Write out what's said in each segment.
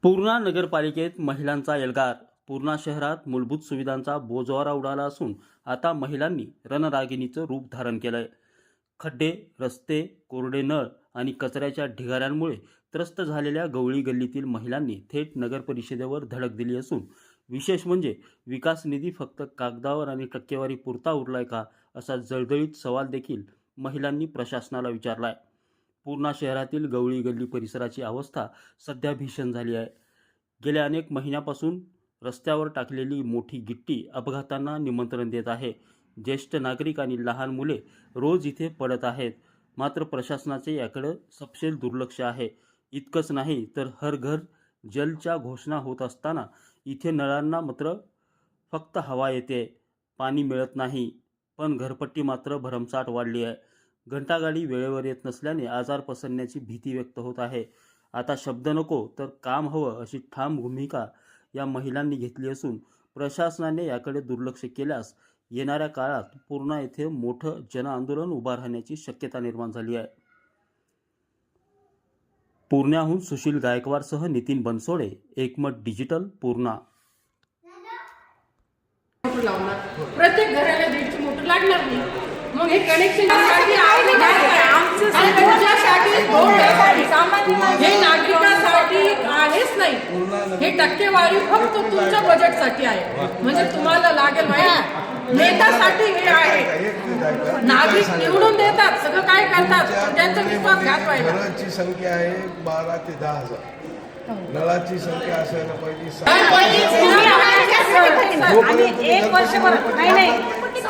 पूर्णा नगरपालिकेत महिलांचा एल्गार. पूर्णा शहरात मूलभूत सुविधांचा बोजवारा उडाला असून आता महिलांनी रणरागिणीचं रूप धारण केलंय. खड्डे, रस्ते, कोरडे नळ आणि कचऱ्याच्या ढिगाऱ्यांमुळे त्रस्त झालेल्या गवळी गल्लीतील महिलांनी थेट नगरपरिषदेवर धडक दिली असून विशेष म्हणजे विकास निधी फक्त कागदावर आणि टक्केवारी पुरता उरलाय का, असा जळजळीत सवाल देखील महिलांनी प्रशासनाला विचारलाय. पूर्णा शहरातील गवळी गल्ली परिसराची अवस्था सध्या भीषण झाली आहे. गेल्या अनेक महिन्यापासून रस्त्यावर टाकलेली मोठी गिट्टी अपघातांना निमंत्रण देत आहे. ज्येष्ठ नागरिक आणि लहान मुले रोज इथे पडत आहेत. मात्र प्रशासनाचे याकडे सपशेल दुर्लक्ष आहे. इतकंच नाही तर हर घर जलच्या घोषणा होत असताना इथे नळांना मात्र फक्त हवा येते, पाणी मिळत नाही. पण घरपट्टी मात्र भरमसाठ वाढली आहे. घंटागाडी वेळेवर येत नसल्याने आजार पसरण्याची भीती व्यक्त होत आहे. आता शब्द नको तर काम हवं, अशी ठाम भूमिका या महिलांनी घेतली असून प्रशासनाने याकडे दुर्लक्ष केल्यास येणाऱ्या काळात पूर्णा येथे मोठं जनआंदोलन उभा राहण्याची शक्यता निर्माण झाली आहे. पूर्ण्याहून सुशील गायकवाडसह नितीन बनसोडे, एकमत डिजिटल, पूर्णा. प्रत्येक घराला 1.5 मोटर लागणार नाही. मग हे कनेक्शन हे नागरिकांसाठी आहेच नाही. हे टक्केवारी फक्त तुमच्या बजेटसाठी आहे. म्हणजे तुम्हाला लागेल नेत्यासाठी हे आहे. नागरिक निवडून देतात, सगळं काय करतात, त्यांचा विश्वासघात व्हायला. घराची संख्या आहे 12 ते 10,000. नळाची संख्या असायला पाहिजे. आम्ही 1 वर्षभर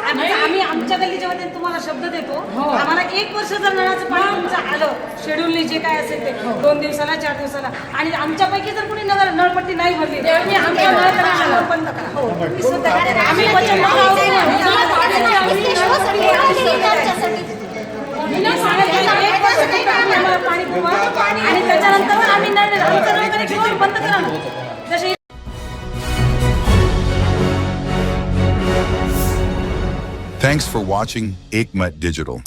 आम्ही आमच्या गल्लीच्या वतीने तुम्हाला शब्द देतो. आम्हाला 1 वर्ष जर नळाचं पाणी तुमचं आलं, शेड्यूलने जे काय असेल ते 2 दिवसाला 4 दिवसाला, आणि आमच्यापैकी जर कोणी नळपट्टी नाही भरली तर आमच्या नळ बंद करा. आम्ही वचन पाणी पुरवा आणि त्याच्यानंतर आम्ही नळ बंद करा. जसे Thanks for watching Ekmat Digital.